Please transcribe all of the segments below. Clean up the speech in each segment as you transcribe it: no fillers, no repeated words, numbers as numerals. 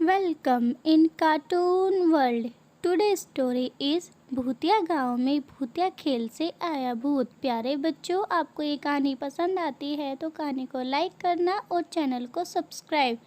Welcome in cartoon world. Today story is भूतिया गांव में भूतिया खेल से आया भूत। प्यारे बच्चों, आपको ये कहानी पसंद आती है तो कहानी को लाइक करना और चैनल को सब्सक्राइब।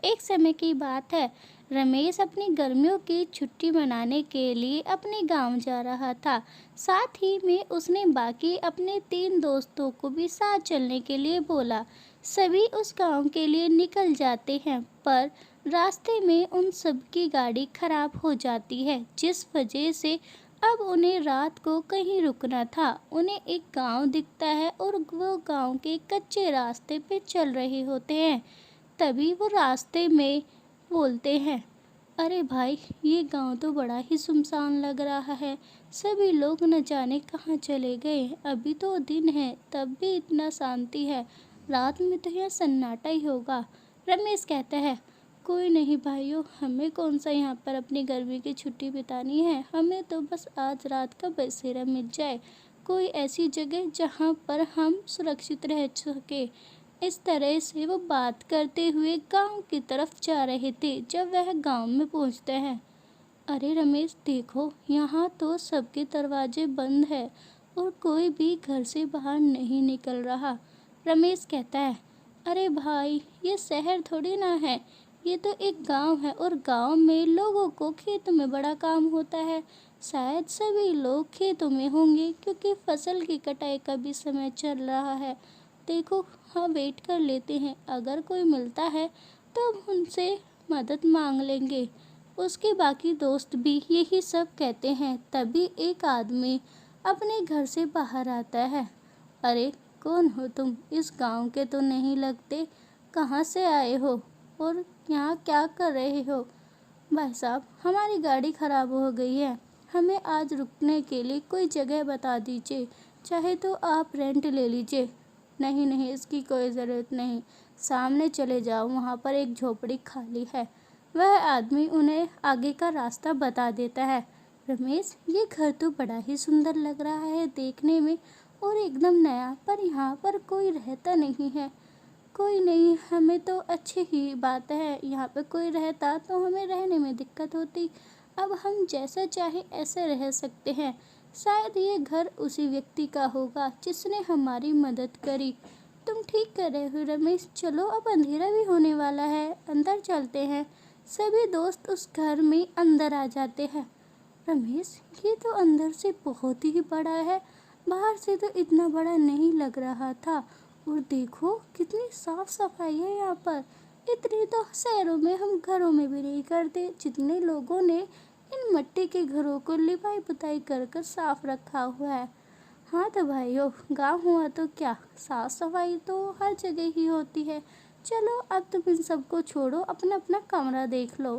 एक समय की बात है, रमेश अपनी गर्मियों की छुट्टी मनाने के लिए अपने गांव जा रहा था। साथ ही में उसने बाकी अपने 3 दोस्तों को भी साथ चलने के लिए बोला। सभी उस गांव के लिए निकल जाते हैं, पर रास्ते में उन सब की गाड़ी खराब हो जाती है, जिस वजह से अब उन्हें रात को कहीं रुकना था। उन्हें एक गांव दिखता है और वो गांव के कच्चे रास्ते पे चल रहे होते हैं। तभी वो रास्ते में बोलते हैं, अरे भाई, ये गांव तो बड़ा ही सुनसान लग रहा है। सभी लोग न जाने कहाँ चले गए। अभी तो दिन है, तब भी इतना शांति है। रात में तो यहाँ सन्नाटा ही होगा। रमेश कहता है, कोई नहीं भाइयों, हमें कौन सा यहाँ पर अपनी गर्मी की छुट्टी बितानी है। हमें तो बस आज रात का बसेरा मिल जाए, कोई ऐसी जगह जहाँ पर हम सुरक्षित रह सके। इस तरह से वो बात करते हुए गांव की तरफ जा रहे थे। जब वह गांव में पहुंचते हैं, अरे रमेश देखो, यहाँ तो सबके दरवाजे बंद है और कोई भी घर से बाहर नहीं निकल रहा। रमेश कहता है, अरे भाई, ये शहर थोड़ी ना है, ये तो एक गांव है और गांव में लोगों को खेतों में बड़ा काम होता है। शायद सभी लोग खेतों में होंगे क्योंकि फसल की कटाई का भी समय चल रहा है। देखो, हाँ, वेट कर लेते हैं, अगर कोई मिलता है तो हम उनसे मदद मांग लेंगे। उसके बाकी दोस्त भी यही सब कहते हैं। तभी एक आदमी अपने घर से बाहर आता है। अरे कौन हो तुम? इस गांव के तो नहीं लगते। कहाँ से आए हो और यहाँ क्या कर रहे हो? भाई साहब, हमारी गाड़ी खराब हो गई है, हमें आज रुकने के लिए कोई जगह बता दीजिए, चाहे तो आप रेंट ले लीजिए। नहीं नहीं, इसकी कोई ज़रूरत नहीं, सामने चले जाओ, वहाँ पर एक झोपड़ी खाली है। वह आदमी उन्हें आगे का रास्ता बता देता है। रमेश, ये घर तो बड़ा ही सुंदर लग रहा है देखने में और एकदम नया, पर यहाँ पर कोई रहता नहीं है। कोई नहीं, हमें तो अच्छी ही बात है, यहाँ पे कोई रहता तो हमें रहने में दिक्कत होती। अब हम जैसा चाहे ऐसे रह सकते हैं। शायद ये घर उसी व्यक्ति का होगा जिसने हमारी मदद करी। तुम ठीक कर रहे हो रमेश, चलो अब अंधेरा भी होने वाला है, अंदर चलते हैं। सभी दोस्त उस घर में अंदर आ जाते हैं। रमेश, ये तो अंदर से बहुत ही बड़ा है, बाहर से तो इतना बड़ा नहीं लग रहा था। और देखो कितनी साफ सफाई है यहाँ पर। इतनी तो शहरों में हम घरों में भी नहीं करते। जितने लोगों ने इन मिट्टी के घरों को लिपाई पुताई कर कर साफ रखा हुआ है। हाँ तो भाइयों, गांव हुआ तो क्या, साफ सफाई तो हर जगह ही होती है। चलो अब तुम इन सबको छोड़ो, अपना अपना कमरा देख लो।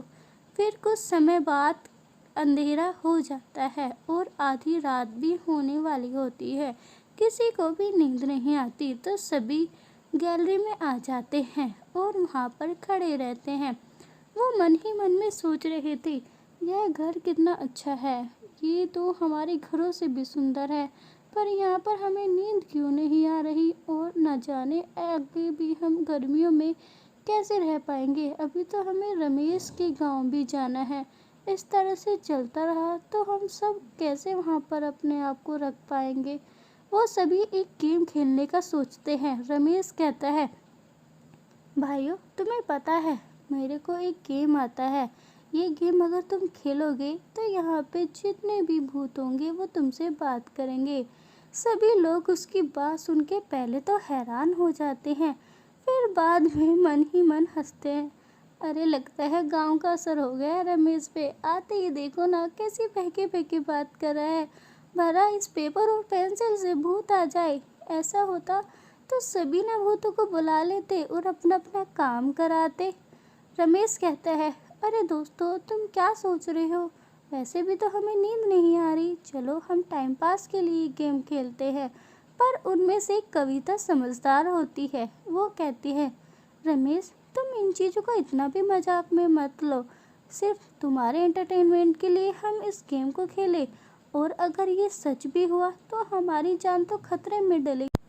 फिर कुछ समय बाद अंधेरा हो जाता है और आधी रात भी होने वाली होती है। किसी को भी नींद नहीं आती तो सभी गैलरी में आ जाते हैं और वहाँ पर खड़े रहते हैं। वो मन ही मन में सोच रहे थे, यह घर कितना अच्छा है, ये तो हमारे घरों से भी सुंदर है, पर यहाँ पर हमें नींद क्यों नहीं आ रही और न जाने आगे भी हम गर्मियों में कैसे रह पाएंगे। अभी तो हमें रमेश के गांव भी जाना है। इस तरह से चलता रहा तो हम सब कैसे वहाँ पर अपने आप को रख पाएंगे। वो सभी एक गेम खेलने का सोचते हैं। रमेश कहता है, भाइयों, तुम्हें पता है, मेरे को एक गेम आता है। ये गेम अगर तुम खेलोगे तो यहाँ पे जितने भी भूत होंगे वो तुमसे बात करेंगे। सभी लोग उसकी बात सुन के पहले तो हैरान हो जाते हैं, फिर बाद में मन ही मन हंसते हैं। अरे लगता है गांव का असर हो गया है रमेश पे। आते ही देखो ना कैसी बहके बहके बात कर रहा है। भला इस पेपर और पेंसिल से भूत आ जाए। ऐसा होता तो सभी ना भूतों को बुला लेते और अपना अपना काम कराते। रमेश कहता है, अरे दोस्तों, तुम क्या सोच रहे हो? वैसे भी तो हमें नींद नहीं आ रही, चलो हम टाइम पास के लिए गेम खेलते हैं। पर उनमें से एक कविता समझदार होती है। वो कहती है, रमेश, तुम इन चीज़ों को इतना भी मजाक में मत लो। सिर्फ तुम्हारे एंटरटेनमेंट के लिए हम इस गेम को खेलें, और अगर ये सच भी हुआ तो हमारी जान तो खतरे में डलेगी।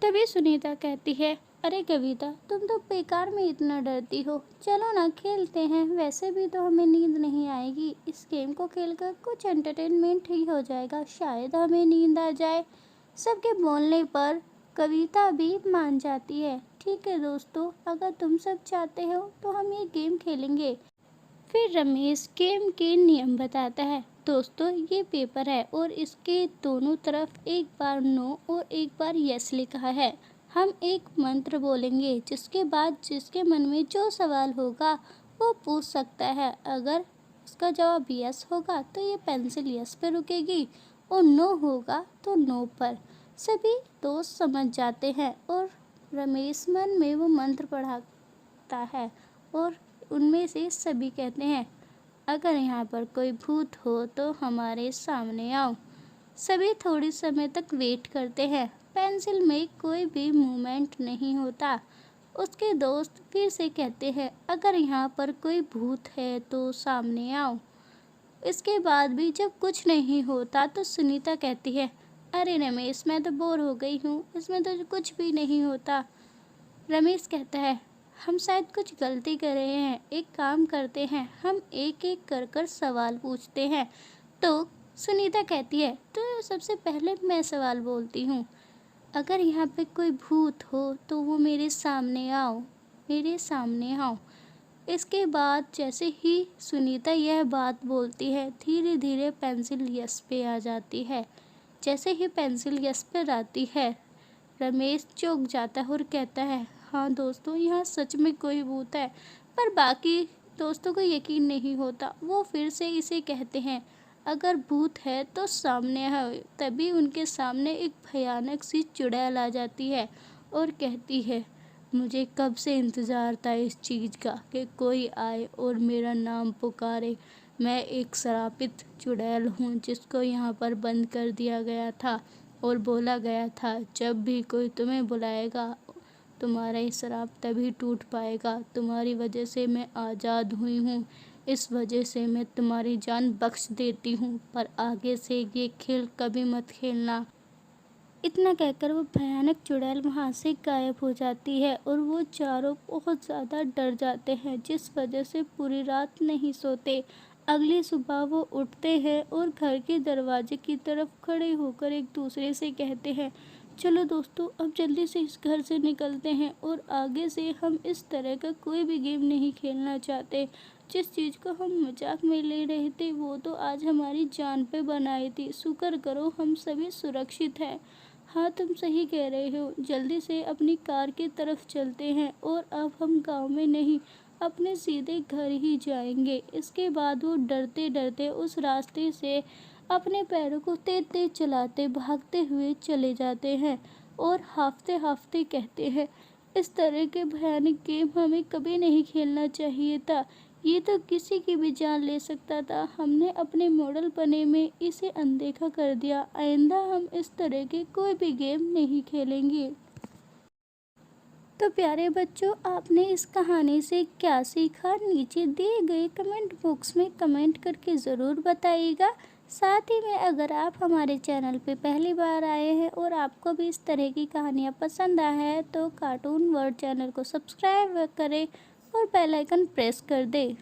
तभी सुनीता कहती है, अरे कविता, तुम तो बेकार में इतना डरती हो। चलो ना खेलते हैं, वैसे भी तो हमें नींद नहीं आएगी। इस गेम को खेलकर कुछ एंटरटेनमेंट ही हो जाएगा, शायद हमें नींद आ जाए। सबके बोलने पर कविता भी मान जाती है। ठीक है दोस्तों, अगर तुम सब चाहते हो तो हम ये गेम खेलेंगे। फिर रमेश गेम के नियम बताता है। दोस्तों, ये पेपर है और इसके दोनों तरफ एक बार नो और एक बार यस लिखा है। हम एक मंत्र बोलेंगे जिसके बाद जिसके मन में जो सवाल होगा वो पूछ सकता है। अगर उसका जवाब यस होगा तो ये पेंसिल यस पे रुकेगी और नो होगा तो नो पर। सभी दोस्त समझ जाते हैं और रमेश मन में वो मंत्र पढ़ाता है और उनमें से सभी कहते हैं, अगर यहाँ पर कोई भूत हो तो हमारे सामने आओ। सभी थोड़ी समय तक वेट करते हैं। पेंसिल में कोई भी मूवमेंट नहीं होता। उसके दोस्त फिर से कहते हैं, अगर यहाँ पर कोई भूत है तो सामने आओ। इसके बाद भी जब कुछ नहीं होता तो सुनीता कहती है, अरे रमेश, मैं तो बोर हो गई हूँ, इसमें तो कुछ भी नहीं होता। रमेश कहता है, हम शायद कुछ गलती कर रहे हैं। एक काम करते हैं, हम एक एक कर सवाल पूछते हैं। तो सुनीता कहती है, तो सबसे पहले मैं सवाल बोलती हूँ। अगर यहाँ पे कोई भूत हो तो वो मेरे सामने आओ, मेरे सामने आओ। इसके बाद जैसे ही सुनीता यह बात बोलती है, धीरे धीरे पेंसिल यस पे आ जाती है। जैसे ही पेंसिल यस पर आती है, रमेश चौंक जाता है और कहता है, हाँ दोस्तों, यहाँ सच में कोई भूत है। पर बाकी दोस्तों को यकीन नहीं होता। वो फिर से इसे कहते हैं, अगर भूत है तो सामने है। तभी उनके सामने एक भयानक सी चुड़ैल आ जाती है और कहती है, मुझे कब से इंतज़ार था इस चीज़ का कि कोई आए और मेरा नाम पुकारे। मैं एक श्रापित चुड़ैल हूँ जिसको यहाँ पर बंद कर दिया गया था और बोला गया था, जब भी कोई तुम्हें बुलाएगा तुम्हारा ये श्राप तभी टूट पाएगा। तुम्हारी वजह से मैं आज़ाद हुई हूँ, इस वजह से मैं तुम्हारी जान बख्श देती हूँ, पर आगे से ये खेल कभी मत खेलना। इतना कहकर वो भयानक चुड़ैल वहाँ से गायब हो जाती है और वो चारों बहुत ज़्यादा डर जाते हैं, जिस वजह से पूरी रात नहीं सोते। अगली सुबह वो उठते हैं और घर के दरवाजे की तरफ खड़े होकर एक दूसरे से कहते हैं, चलो दोस्तों, अब जल्दी से इस घर से निकलते हैं और आगे से हम इस तरह का कोई भी गेम नहीं खेलना चाहते। जिस चीज़ को हम मजाक में ले रहे थे वो तो आज हमारी जान पे बनाई थी। शुक्र करो हम सभी सुरक्षित हैं। हाँ, तुम सही कह रहे हो। जल्दी से अपनी कार की तरफ चलते हैं और अब हम गांव में नहीं, अपने सीधे घर ही जाएंगे। इसके बाद वो डरते डरते उस रास्ते से अपने पैरों को तेज तेज चलाते भागते हुए चले जाते हैं और हाफते हाफते कहते हैं, इस तरह के भयानक गेम हमें कभी नहीं खेलना चाहिए था। ये तो किसी की भी जान ले सकता था। हमने अपने मॉडल पने में इसे अनदेखा कर दिया। आइंदा हम इस तरह के कोई भी गेम नहीं खेलेंगे। तो प्यारे बच्चों, आपने इस कहानी से क्या सीखा? नीचे दिए गए कमेंट बॉक्स में कमेंट करके ज़रूर बताइएगा। साथ ही में अगर आप हमारे चैनल पे पहली बार आए हैं और आपको भी इस तरह की कहानियाँ पसंद आए हैं तो कार्टून वर्ल्ड चैनल को सब्सक्राइब करें और बेल आइकन प्रेस कर दें।